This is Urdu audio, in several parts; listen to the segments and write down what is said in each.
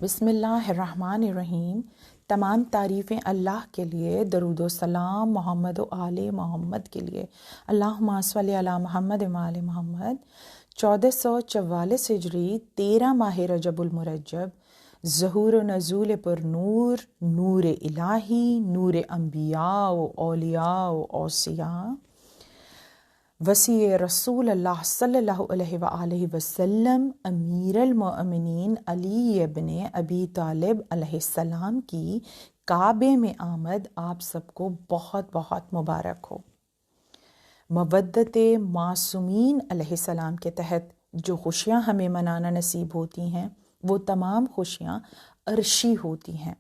بسم اللہ الرحمن الرحیم۔ تمام تعریفیں اللہ کے لیے، درود و سلام محمد و آل محمد کے لیے۔ اللہم صلی علی محمد و آل محمد۔ 1444 ہجری 13 ماہ رجب المرجب، ظہور و نزول پر نور، نور الہی، نور انبیاء و اولیاء و اوصیاء، وسیع رسول اللہ صلی اللہ علیہ وآلہ وسلم، امیر المؤمنین علی ابن ابی طالب علیہ السلام کی کعبے میں آمد آپ سب کو بہت بہت مبارک ہو۔ مودت معصومین علیہ السلام کے تحت جو خوشیاں ہمیں منانا نصیب ہوتی ہیں وہ تمام خوشیاں عرشی ہوتی ہیں۔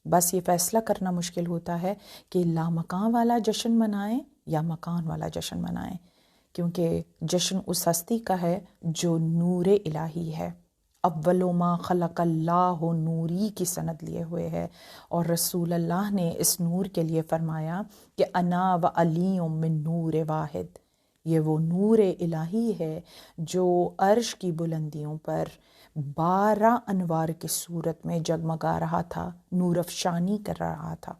بس یہ فیصلہ کرنا مشکل ہوتا ہے کہ لامکان والا جشن منائیں یا مکان والا جشن منائیں، کیونکہ جشن اس ہستی کا ہے جو نور الہی ہے۔ اول ما خلق اللہ نوری کی سند لیے ہوئے ہے، اور رسول اللہ نے اس نور کے لیے فرمایا کہ انا و علی من نور واحد۔ یہ وہ نور الہی ہے جو عرش کی بلندیوں پر 12 انوار کی صورت میں جگمگا رہا تھا، نور افشانی کر رہا تھا،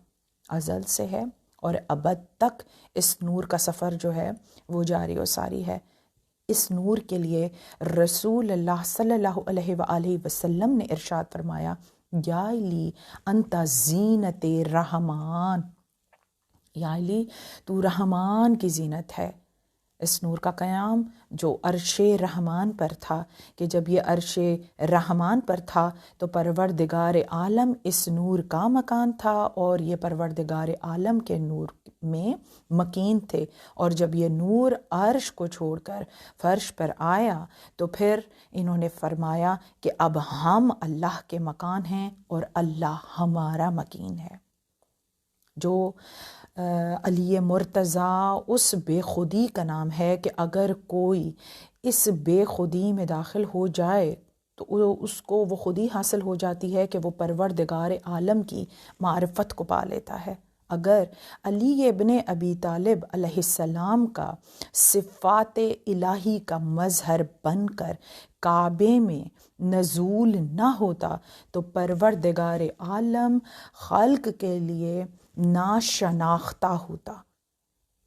ازل سے ہے اور ابد تک اس نور کا سفر جو ہے وہ جاری و ساری ہے۔ اس نور کے لیے رسول اللہ صلی اللہ علیہ وآلہ وسلم نے ارشاد فرمایا، یا علی انت زینت رحمان، یا علی تو رحمان کی زینت ہے۔ اس نور کا قیام جو عرش رحمان پر تھا، کہ جب یہ عرش رحمان پر تھا تو پروردگار عالم اس نور کا مکان تھا، اور یہ پروردگار عالم کے نور میں مکین تھے، اور جب یہ نور عرش کو چھوڑ کر فرش پر آیا تو پھر انہوں نے فرمایا کہ اب ہم اللہ کے مکان ہیں اور اللہ ہمارا مکین ہے۔ جو علی مرتضیٰ اس بے خودی کا نام ہے کہ اگر کوئی اس بے خودی میں داخل ہو جائے تو اس کو وہ خودی حاصل ہو جاتی ہے کہ وہ پروردگار عالم کی معرفت کو پا لیتا ہے۔ اگر علی ابن ابی طالب علیہ السلام کا صفات الہی کا مظہر بن کر کعبے میں نزول نہ ہوتا تو پروردگار عالم خلق کے لیے ناشناختہ ہوتا۔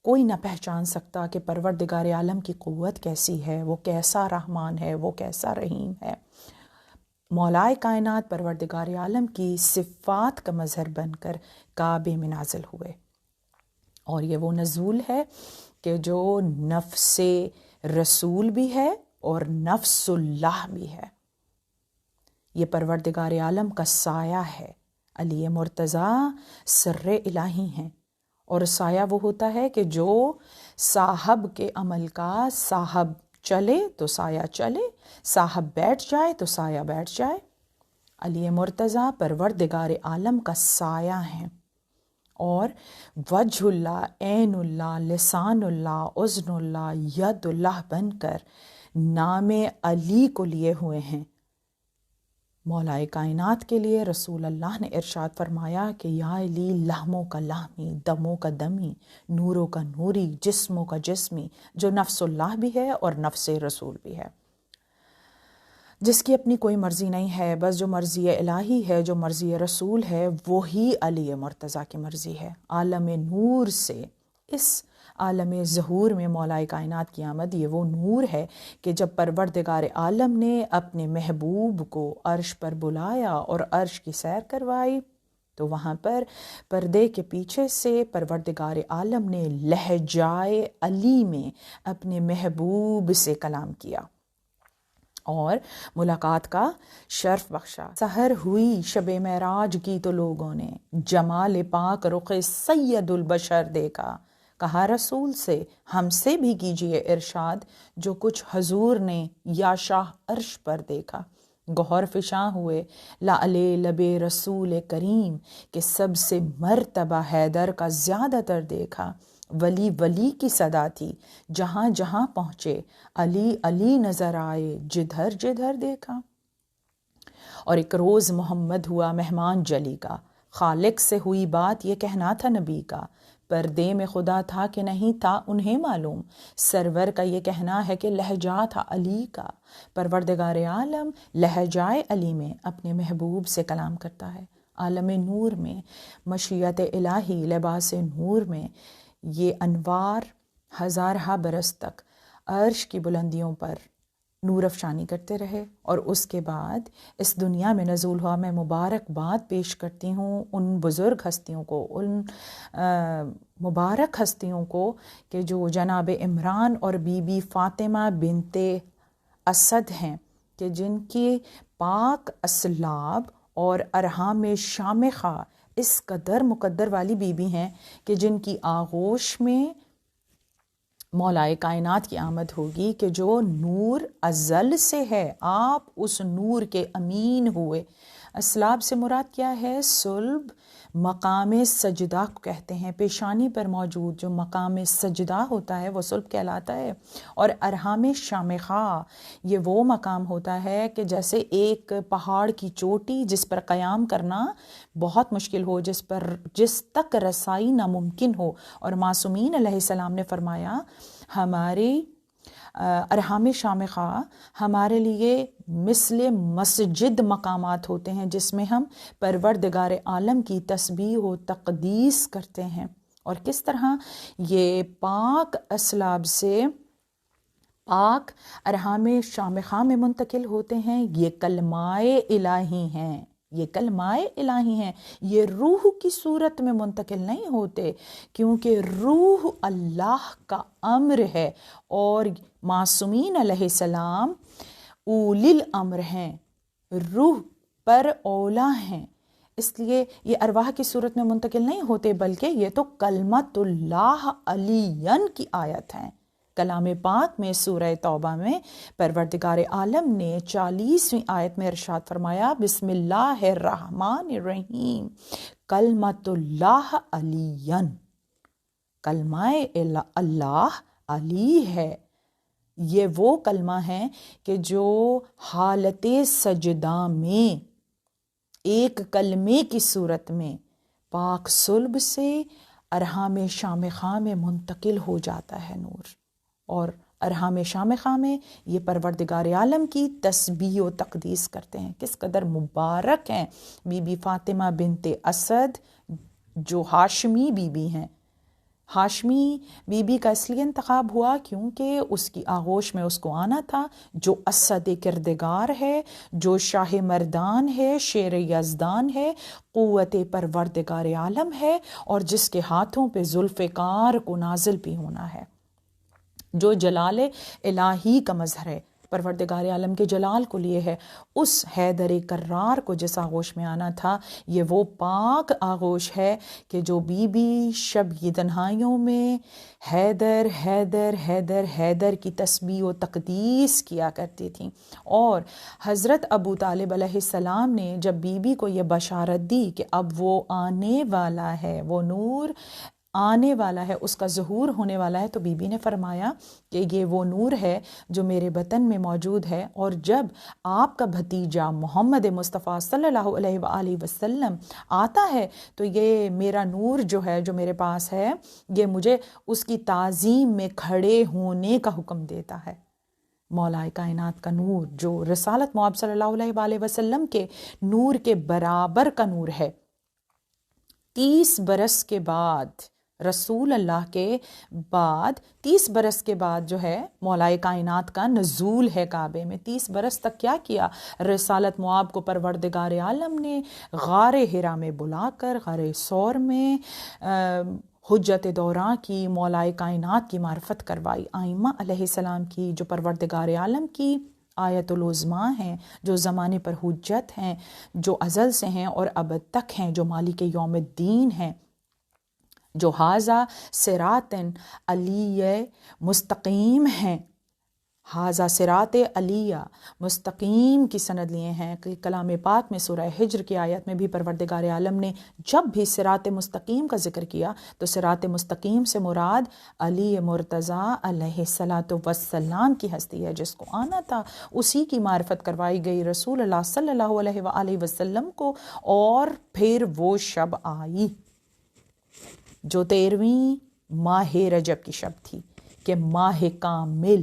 کوئی نہ پہچان سکتا کہ پروردگار عالم کی قوت کیسی ہے، وہ کیسا رحمان ہے، وہ کیسا رحیم ہے۔ مولائے کائنات پروردگار عالم کی صفات کا مظہر بن کر کعبے میں نازل ہوئے، اور یہ وہ نزول ہے کہ جو نفس رسول بھی ہے اور نفس اللہ بھی ہے۔ یہ پروردگار عالم کا سایہ ہے۔ علی مرتضیٰ سر الہی ہیں، اور سایہ وہ ہوتا ہے کہ جو صاحب کے عمل کا صاحب چلے تو سایہ چلے، صاحب بیٹھ جائے تو سایہ بیٹھ جائے۔ علی مرتضیٰ پروردگار عالم کا سایہ ہیں، اور وجہ اللہ، عین اللہ، لسان اللہ، اذن اللہ، ید اللہ بن کر نام علی کو لیے ہوئے ہیں۔ مولائے کائنات کے لیے رسول اللہ نے ارشاد فرمایا کہ یا علی لحموں کا لحمی، دموں کا دمی، نوروں کا نوری، جسموں کا جسمی، جو نفس اللہ بھی ہے اور نفس رسول بھی ہے، جس کی اپنی کوئی مرضی نہیں ہے، بس جو مرضی الہی ہے، جو مرضی رسول ہے، وہی علی مرتضیٰ کی مرضی ہے۔ عالم نور سے اس عالم ظہور میں مولائے کائنات کی آمد یہ وہ نور ہے کہ جب پروردگار عالم نے اپنے محبوب کو عرش پر بلایا اور عرش کی سیر کروائی تو وہاں پر پردے کے پیچھے سے پروردگار عالم نے لہجائے علی میں اپنے محبوب سے کلام کیا اور ملاقات کا شرف بخشا۔ سحر ہوئی شب معراج کی تو لوگوں نے جمال پاک رخ سید البشر دیکھا، کہا رسول سے ہم سے بھی کیجئے ارشاد جو کچھ حضور نے یا شاہ عرش پر دیکھا۔ گوہر فشاں ہوئے لعلِ لب رسول کریم کہ سب سے مرتبہ حیدر کا زیادہ تر دیکھا۔ ولی ولی کی صدا تھی جہاں جہاں پہنچے، علی علی نظر آئے جدھر جدھر دیکھا۔ اور ایک روز محمد ہوا مہمان جلی کا، خالق سے ہوئی بات یہ کہنا تھا نبی کا، پردے میں خدا تھا کہ نہیں تھا انہیں معلوم۔ سرور کا یہ کہنا ہے کہ لہجہ تھا علی کا۔ پروردگار عالم لہجائے علی میں اپنے محبوب سے کلام کرتا ہے۔ عالم نور میں، مشیت الہی لباس نور میں، یہ انوار ہزارہ برس تک عرش کی بلندیوں پر نور افشانی کرتے رہے، اور اس کے بعد اس دنیا میں نزول ہوا۔ میں مبارکباد پیش کرتی ہوں ان بزرگ ہستیوں کو، ان مبارک ہستیوں کو کہ جو جناب عمران اور بی بی فاطمہ بنت اسد ہیں، کہ جن کی پاک اسلاب اور ارحام شامخہ اس قدر مقدر والی بی بی ہیں کہ جن کی آغوش میں مولائے کائنات کی آمد ہوگی، کہ جو نور ازل سے ہے، آپ اس نور کے امین ہوئے۔ اسلاب سے مراد کیا ہے؟ صلب، مقام سجدہ کو کہتے ہیں۔ پیشانی پر موجود جو مقام سجدہ ہوتا ہے وہ صلب کہلاتا ہے۔ اور ارحام شامخہ یہ وہ مقام ہوتا ہے کہ جیسے ایک پہاڑ کی چوٹی جس پر قیام کرنا بہت مشکل ہو، جس تک رسائی ناممکن ہو، اور معصومین علیہ السلام نے فرمایا ہماری ارحام شامخہ ہمارے لیے مثل مسجد مقامات ہوتے ہیں، جس میں ہم پروردگار عالم کی تسبیح و تقدیس کرتے ہیں۔ اور کس طرح یہ پاک اسلاب سے پاک ارحام شامخہ میں منتقل ہوتے ہیں، یہ کلمائے الہی ہیں، یہ کلمائے الہی ہیں، یہ روح کی صورت میں منتقل نہیں ہوتے، کیونکہ روح اللہ کا امر ہے، اور معصومین علیہ السلام اولی الامر ہیں، روح پر اولا ہیں، اس لیے یہ ارواح کی صورت میں منتقل نہیں ہوتے، بلکہ یہ تو کلمت اللہ علیین کی آیت ہیں۔ کلام پاک میں سورہ توبہ میں پروردگار عالم نے 40ویں آیت میں ارشاد فرمایا بسم اللہ الرحمن الرحیم، کلمت اللہ علیین، کلمہ اللہ علی ہے۔ یہ وہ کلمہ ہے کہ جو حالت سجدہ میں ایک کلمے کی صورت میں پاک صلب سے ارحام شامخہ میں منتقل ہو جاتا ہے نور، اور ارحام شامخہ میں یہ پروردگار عالم کی تسبیح و تقدیس کرتے ہیں۔ کس قدر مبارک ہیں بی بی فاطمہ بنت اسد جو ہاشمی بی بی ہیں۔ ہاشمی بی بی کا اس لیے انتخاب ہوا کیونکہ اس کی آغوش میں اس کو آنا تھا، جو اسد کردگار ہے، جو شاہ مردان ہے، شیر یزدان ہے، قوت پروردگار عالم ہے، اور جس کے ہاتھوں پہ ذوالفقار کو نازل بھی ہونا ہے، جو جلال الہی کا مظہر ہے، پروردگار عالم کے جلال کو لیے ہے۔ اس حیدر کرار کو جس آغوش میں آنا تھا، یہ وہ پاک آغوش ہے کہ جو بی بی شب کی تنہائیوں میں حیدر حیدر حیدر حیدر کی تسبیح و تقدیس کیا کرتی تھیں۔ اور حضرت ابو طالب علیہ السلام نے جب بی بی کو یہ بشارت دی کہ اب وہ آنے والا ہے، وہ نور آنے والا ہے، اس کا ظہور ہونے والا ہے، تو بی بی نے فرمایا کہ یہ وہ نور ہے جو میرے بطن میں موجود ہے، اور جب آپ کا بھتیجا محمد مصطفیٰ صلی اللہ علیہ وآلہ وسلم آتا ہے تو یہ میرا نور جو ہے، جو میرے پاس ہے، یہ مجھے اس کی تعظیم میں کھڑے ہونے کا حکم دیتا ہے۔ مولا کائنات کا نور جو رسالت مآب صلی اللہ علیہ وآلہ وسلم کے نور کے برابر کا نور ہے، 30 برس کے بعد رسول اللہ کے بعد 30 برس کے بعد جو ہے مولا کائنات کا نزول ہے کعبے میں۔ 30 برس تک کیا کیا؟ رسالت مآب کو پروردگار عالم نے غار حرا میں بلا کر، غار ثور میں حجت دوراں کی، مولا کائنات کی معرفت کروائی، آئمہ علیہ السلام کی جو پروردگار عالم کی آیت العظمیٰ ہیں، جو زمانے پر حجت ہیں، جو ازل سے ہیں اور ابد تک ہیں، جو مالک یوم الدین ہیں، جو حاذا صراط علی مستقیم ہیں، حاذا صراط علیہ مستقیم کی سند لیے ہیں۔ کلام پاک میں سورہ ہجر کی آیت میں بھی پروردگار عالم نے جب بھی صراط مستقیم کا ذکر کیا تو صراط مستقیم سے مراد علی مرتضیٰ علیہ السلام کی ہستی ہے، جس کو آنا تھا، اسی کی معرفت کروائی گئی رسول اللہ صلی اللہ علیہ وآلہ وسلم کو، اور پھر وہ شب آئی۔ جو 13ویں ماہ رجب کی شب تھی کہ ماہ کامل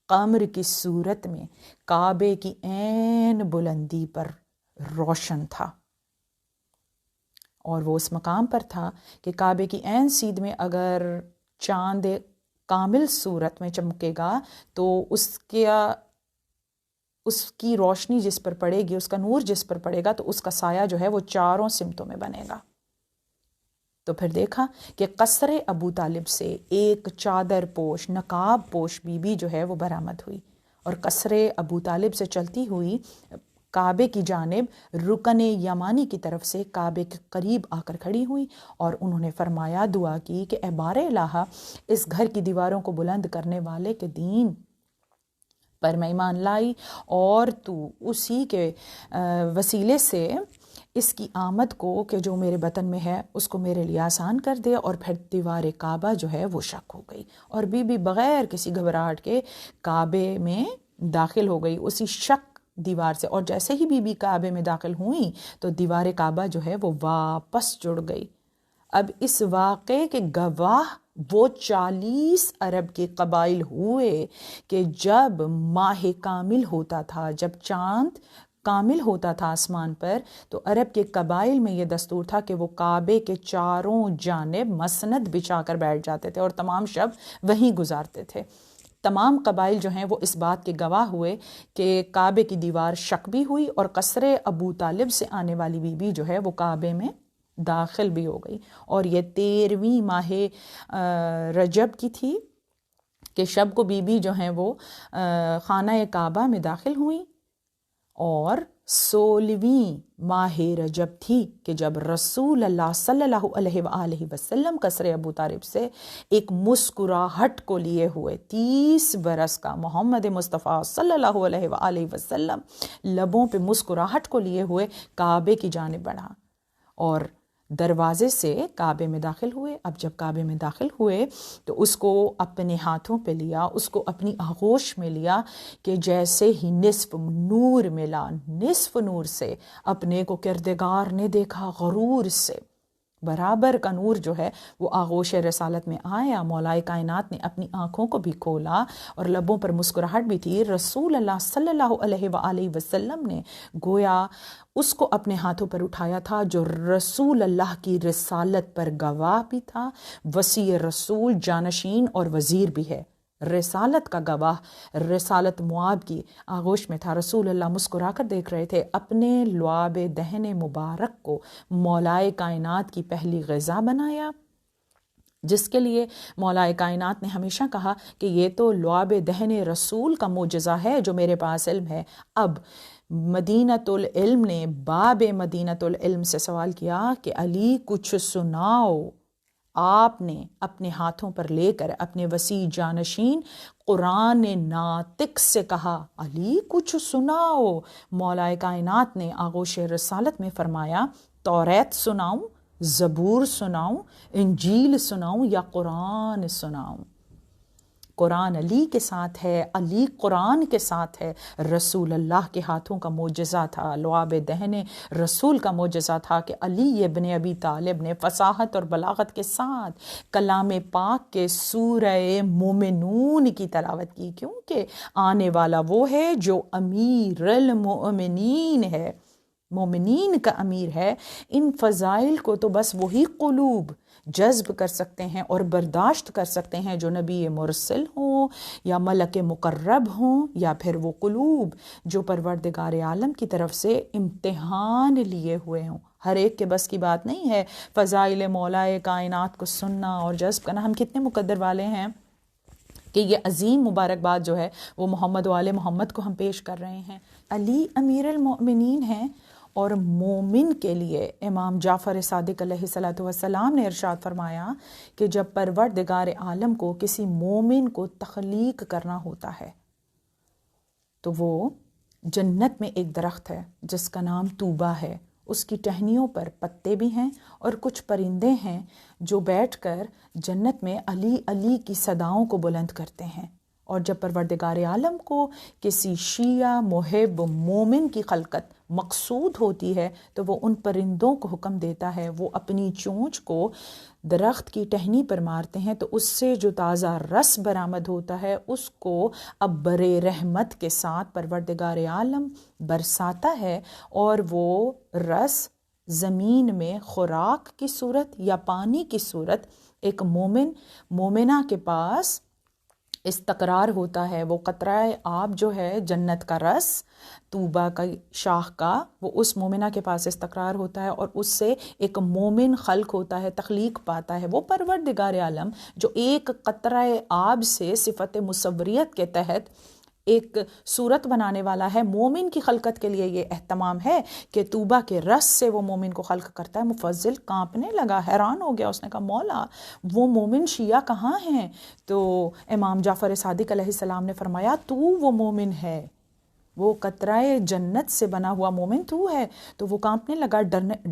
قمر کی صورت میں کعبے کی عین بلندی پر روشن تھا، اور وہ اس مقام پر تھا کہ کعبے کی عین سیدھ میں اگر چاند کامل صورت میں چمکے گا تو اس کی روشنی جس پر پڑے گی، اس کا نور جس پر پڑے گا، تو اس کا سایہ جو ہے وہ چاروں سمتوں میں بنے گا۔ تو پھر دیکھا کہ قصر ابو طالب سے ایک چادر پوش نقاب پوش بی بی جو ہے وہ برآمد ہوئی، اور قصر ابو طالب سے چلتی ہوئی کعبے کی جانب رکن یمانی کی طرف سے کعبے کے قریب آ کر کھڑی ہوئی، اور انہوں نے فرمایا، دعا کی کہ اے بار الہ، اس گھر کی دیواروں کو بلند کرنے والے کے دین پر میں ایمان لائی، اور تو اسی کے وسیلے سے اس کی آمد کو کہ جو میرے بطن میں ہے اس کو میرے لیے آسان کر دے۔ اور پھر دیوار کعبہ جو ہے وہ شق ہو گئی، اور بی بی بغیر کسی گھبراہٹ کے کعبے میں داخل ہو گئی اسی شق دیوار سے، اور جیسے ہی بی بی کعبے میں داخل ہوئیں تو دیوار کعبہ جو ہے وہ واپس جڑ گئی۔ اب اس واقعے کے گواہ وہ 40 عرب کے قبائل ہوئے کہ جب ماہ کامل ہوتا تھا، جب چاند کامل ہوتا تھا آسمان پر، تو عرب کے قبائل میں یہ دستور تھا کہ وہ کعبے کے چاروں جانب مسند بچھا کر بیٹھ جاتے تھے اور تمام شب وہیں گزارتے تھے۔ تمام قبائل جو ہیں وہ اس بات کے گواہ ہوئے کہ کعبے کی دیوار شق بھی ہوئی، اور قصر ابو طالب سے آنے والی بی بی جو ہے وہ کعبے میں داخل بھی ہو گئی، اور یہ 13ویں ماہ رجب کی تھی کہ شب کو بی بی جو ہیں وہ خانہ کعبہ میں داخل ہوئیں، اور 16ویں ماہ رجب تھی کہ جب رسول اللہ صلی اللہ علیہ وآلہ وسلم قصر ابو طالب سے ایک مسکراہٹ کو لیے ہوئے 30 برس کا محمد مصطفیٰ صلی اللہ علیہ وآلہ وسلم لبوں پہ مسکراہٹ کو لیے ہوئے کعبے کی جانب بڑھا اور دروازے سے کعبے میں داخل ہوئے۔ اب جب کعبے میں داخل ہوئے تو اس کو اپنے ہاتھوں پہ لیا، اس کو اپنی آغوش میں لیا کہ جیسے ہی نصف نور ملا، نصف نور سے اپنے کو کردگار نے دیکھا، غرور سے برابر کا نور جو ہے وہ آغوش رسالت میں آیا۔ مولا کائنات نے اپنی آنکھوں کو بھی کھولا اور لبوں پر مسکراہٹ بھی تھی۔ رسول اللہ صلی اللہ علیہ وآلہ وسلم نے گویا اس کو اپنے ہاتھوں پر اٹھایا تھا جو رسول اللہ کی رسالت پر گواہ بھی تھا، وصی رسول، جانشین اور وزیر بھی ہے۔ رسالت کا گواہ رسالت معاب کی آغوش میں تھا۔ رسول اللہ مسکرا کر دیکھ رہے تھے۔ اپنے لعاب دہن مبارک کو مولائے کائنات کی پہلی غذا بنایا، جس کے لیے مولائے کائنات نے ہمیشہ کہا کہ یہ تو لعاب دہن رسول کا معجزہ ہے جو میرے پاس علم ہے۔ اب مدینۃ العلم نے باب مدینۃ العلم سے سوال کیا کہ علی کچھ سناؤ۔ آپ نے اپنے ہاتھوں پر لے کر اپنے وسیع جانشین قرآن ناطق سے کہا، علی کچھ سناؤ۔ مولا کائنات نے آغوش رسالت میں فرمایا، توریت سناؤں، زبور سناؤں، انجیل سناؤں یا قرآن سناؤں؟ قرآن علی کے ساتھ ہے، علی قرآن کے ساتھ ہے۔ رسول اللہ کے ہاتھوں کا معجزہ تھا، لعاب دہن رسول کا معجزہ تھا کہ علی ابن ابی طالب نے فصاحت اور بلاغت کے ساتھ کلام پاک کے سورہ مومنون کی تلاوت کی، کیونکہ آنے والا وہ ہے جو امیر المؤمنین ہے، مومنین کا امیر ہے۔ ان فضائل کو تو بس وہی قلوب جذب کر سکتے ہیں اور برداشت کر سکتے ہیں جو نبی مرسل ہوں یا ملک مقرب ہوں، یا پھر وہ قلوب جو پروردگار عالم کی طرف سے امتحان لیے ہوئے ہوں۔ ہر ایک کے بس کی بات نہیں ہے فضائل مولائے کائنات کو سننا اور جذب کرنا۔ ہم کتنے مقدر والے ہیں کہ یہ عظیم مبارکباد جو ہے وہ محمد و آل محمد کو ہم پیش کر رہے ہیں۔ علی امیر المؤمنین ہیں، اور مومن کے لیے امام جعفر صادق علیہ الصلوۃ والسلام نے ارشاد فرمایا کہ جب پروردگار عالم کو کسی مومن کو تخلیق کرنا ہوتا ہے تو وہ جنت میں ایک درخت ہے جس کا نام طوبہ ہے، اس کی ٹہنیوں پر پتے بھی ہیں اور کچھ پرندے ہیں جو بیٹھ کر جنت میں علی علی کی صداؤں کو بلند کرتے ہیں، اور جب پروردگار عالم کو کسی شیعہ محب مومن کی خلقت مقصود ہوتی ہے تو وہ ان پرندوں کو حکم دیتا ہے، وہ اپنی چونچ کو درخت کی ٹہنی پر مارتے ہیں تو اس سے جو تازہ رس برآمد ہوتا ہے اس کو اب برے رحمت کے ساتھ پروردگار عالم برساتا ہے، اور وہ رس زمین میں خوراک کی صورت یا پانی کی صورت ایک مومنہ کے پاس استقرار ہوتا ہے۔ وہ قطرہ آب جو ہے جنت کا رس طوبہ کا شاخ کا، وہ اس مومنہ کے پاس استقرار ہوتا ہے اور اس سے ایک مومن خلق ہوتا ہے، تخلیق پاتا ہے۔ وہ پروردگار عالم جو ایک قطرہ آب سے صفت مصوریت کے تحت ایک صورت بنانے والا ہے، مومن کی خلقت کے لیے یہ اہتمام ہے کہ طوبہ کے رس سے وہ مومن کو خلق کرتا ہے۔ مفضل کانپنے لگا، حیران ہو گیا، اس نے کہا مولا وہ مومن شیعہ کہاں ہیں؟ تو امام جعفر صادق علیہ السلام نے فرمایا تو وہ مومن ہے، وہ قطرہ جنت سے بنا ہوا مومن تو ہے۔ تو وہ کانپنے لگا،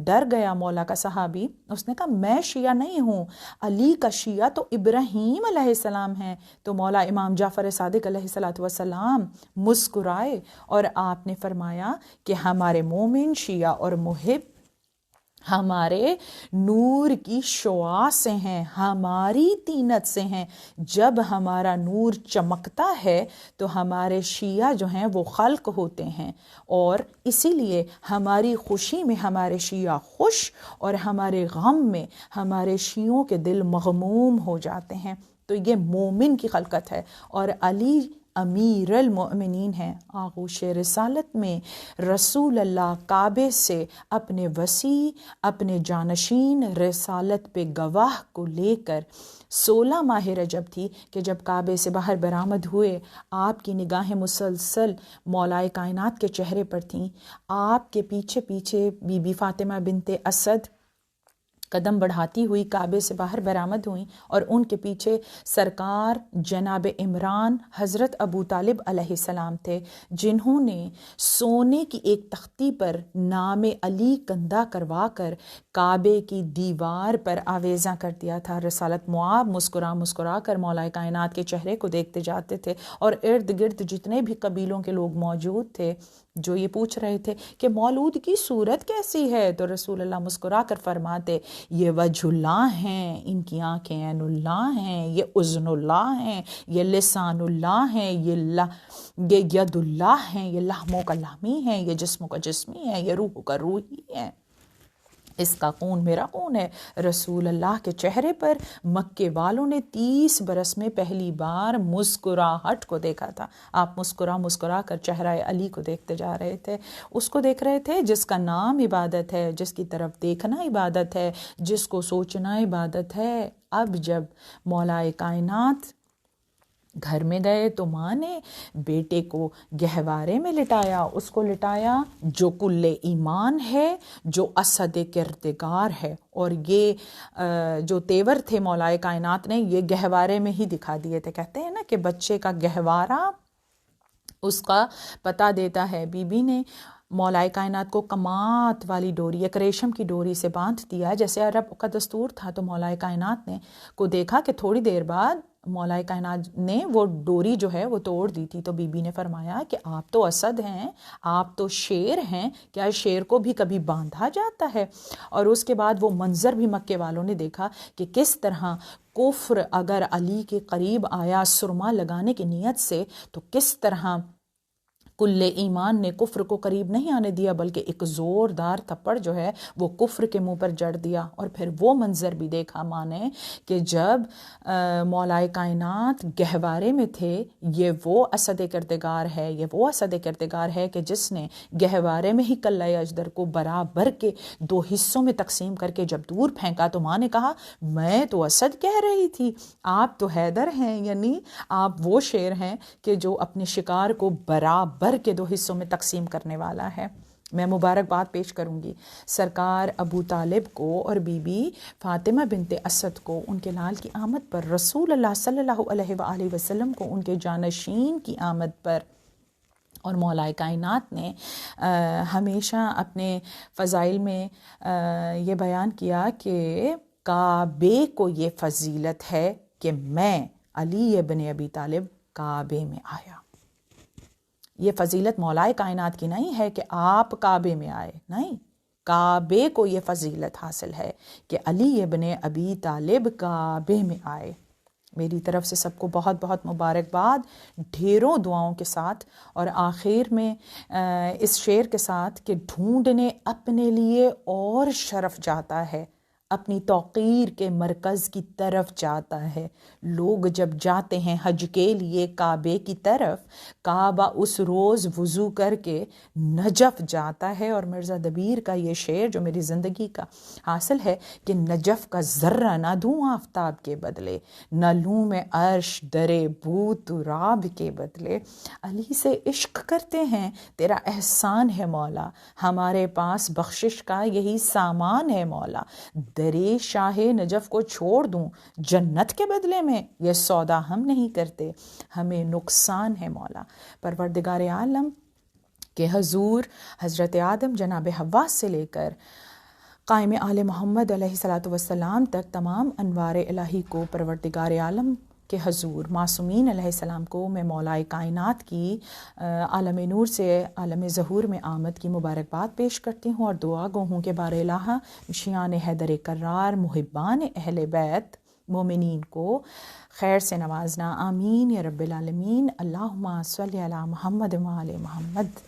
ڈر گیا مولا کا صحابی۔ اس نے کہا میں شیعہ نہیں ہوں، علی کا شیعہ تو ابراہیم علیہ السلام ہیں۔ تو مولا امام جعفر صادق علیہ السلام مسکرائے اور آپ نے فرمایا کہ ہمارے مومن شیعہ اور محب ہمارے نور کی شعاع سے ہیں، ہماری طینت سے ہیں۔ جب ہمارا نور چمکتا ہے تو ہمارے شیعہ جو ہیں وہ خلق ہوتے ہیں، اور اسی لیے ہماری خوشی میں ہمارے شیعہ خوش اور ہمارے غم میں ہمارے شیعوں کے دل مغموم ہو جاتے ہیں۔ تو یہ مومن کی خلقت ہے، اور علی امیر المؤمنین ہیں۔ آغوش رسالت میں رسول اللہ کعبے سے اپنے وسیع، اپنے جانشین رسالت پہ گواہ کو لے کر 16 ماہ رجب تھی کہ جب کعبے سے باہر برآمد ہوئے، آپ کی نگاہیں مسلسل مولا کائنات کے چہرے پر تھیں۔ آپ کے پیچھے پیچھے بی بی فاطمہ بنت اسد قدم بڑھاتی ہوئی کعبے سے باہر برآمد ہوئیں، اور ان کے پیچھے سرکار جناب عمران حضرت ابو طالب علیہ السلام تھے، جنہوں نے سونے کی ایک تختی پر نام علی کندہ کروا کر کعبے کی دیوار پر آویزاں کر دیا تھا۔ رسالت معاب مسکرا مسکرا کر مولا کائنات کے چہرے کو دیکھتے جاتے تھے، اور ارد گرد جتنے بھی قبیلوں کے لوگ موجود تھے جو یہ پوچھ رہے تھے کہ مولود کی صورت کیسی ہے، تو رسول اللہ مسکرا کر فرماتے یہ وجہ اللہ ہیں، ان کی آنکھیں عین اللہ ہیں، یہ اذن اللہ ہیں، یہ لسان اللہ ہیں، یہ ید اللہ ہیں، یہ لحموں کا لحمی ہیں، یہ جسموں کا جسمی ہے، یہ روح کا روحی ہے، اس کا خون میرا خون ہے۔ رسول اللہ کے چہرے پر مکے والوں نے 30 برس میں پہلی بار مسکراہٹ کو دیکھا تھا۔ آپ مسکرا مسکرا کر چہرہ علی کو دیکھتے جا رہے تھے، اس کو دیکھ رہے تھے جس کا نام عبادت ہے، جس کی طرف دیکھنا عبادت ہے، جس کو سوچنا عبادت ہے۔ اب جب مولا کائنات گھر میں گئے تو ماں نے بیٹے کو گہوارے میں لٹایا، اس کو لٹایا جو کل ایمان ہے، جو اسد کردگار ہے، اور یہ جو تیور تھے مولا کائنات نے یہ گہوارے میں ہی دکھا دیے تھے۔ کہتے ہیں نا کہ بچے کا گہوارہ اس کا پتہ دیتا ہے۔ بی بی نے مولا کائنات کو کمات والی ڈوری، ایک ریشم کی ڈوری سے باندھ دیا جیسے عرب کا دستور تھا۔ تو مولا کائنات نے کو دیکھا کہ تھوڑی دیر بعد مولا کائنات نے وہ ڈوری جو ہے وہ توڑ دی تھی۔ تو بی بی نے فرمایا کہ آپ تو اسد ہیں، آپ تو شیر ہیں، کیا شیر کو بھی کبھی باندھا جاتا ہے؟ اور اس کے بعد وہ منظر بھی مکے والوں نے دیکھا کہ کس طرح کفر اگر علی کے قریب آیا سرما لگانے کی نیت سے، تو کس طرح کل ایمان نے کفر کو قریب نہیں آنے دیا، بلکہ ایک زوردار تھپڑ جو ہے وہ کفر کے منہ پر جڑ دیا۔ اور پھر وہ منظر بھی دیکھا ماں نے کہ جب مولا کائنات گہوارے میں تھے، یہ وہ اسد کردگار ہے، یہ وہ اسد کردگار ہے کہ جس نے گہوارے میں ہی کلہ اجدر کو برابر کے 2 حصوں میں تقسیم کر کے جب دور پھینکا، تو ماں نے کہا میں تو اسد کہہ رہی تھی، آپ تو حیدر ہیں، یعنی آپ وہ شیر ہیں کہ جو اپنے شکار کو برابر کے 2 حصوں میں تقسیم کرنے والا ہے۔ میں مبارکباد پیش کروں گی سرکار ابو طالب کو اور بی بی فاطمہ بنت اسد کو ان کے لال کی آمد پر، رسول اللہ صلی اللہ علیہ وآلہ وسلم کو ان کے جانشین کی آمد پر۔ اور مولا کائنات نے ہمیشہ اپنے فضائل میں یہ بیان کیا کہ کعبے کو یہ فضیلت ہے کہ میں علی ابن ابی طالب کعبے میں آیا۔ یہ فضیلت مولائے کائنات کی نہیں ہے کہ آپ کعبے میں آئے، نہیں، کعبے کو یہ فضیلت حاصل ہے کہ علی ابن ابی طالب کعبے میں آئے۔ میری طرف سے سب کو بہت بہت مبارکباد، ڈھیروں دعاؤں کے ساتھ، اور آخر میں اس شعر کے ساتھ کہ ڈھونڈنے اپنے لیے اور شرف جاتا ہے، اپنی توقیر کے مرکز کی طرف جاتا ہے۔ لوگ جب جاتے ہیں حج کے لیے کعبے کی طرف، کعبہ اس روز وضو کر کے نجف جاتا ہے۔ اور مرزا دبیر کا یہ شعر جو میری زندگی کا حاصل ہے کہ نجف کا ذرہ نہ دوں آفتاب کے بدلے، نہ لوں میں عرش درے بو تراب کے بدلے۔ علی سے عشق کرتے ہیں، تیرا احسان ہے مولا، ہمارے پاس بخشش کا یہی سامان ہے مولا۔ درے شاہ نجف کو چھوڑ دوں جنت کے بدلے میں، یہ سودا ہم نہیں کرتے، ہمیں نقصان ہے مولا۔ پروردگار عالم کے حضور حضرت آدم جناب حوا سے لے کر قائم آل محمد علیہ الصلاۃ والسلام تک تمام انوار الہی کو پروردگار عالم کے حضور معصومین علیہ السلام کو میں مولائے کائنات کی عالم نور سے عالم ظہور میں آمد کی مبارکباد پیش کرتی ہوں، اور دعا گو ہوں کہ بار الہ شیان حیدر کرار محبان اہل بیت مومنین کو خیر سے نوازنا، آمین یا رب العالمین۔ اللہم صلی علی محمد و آل محمد۔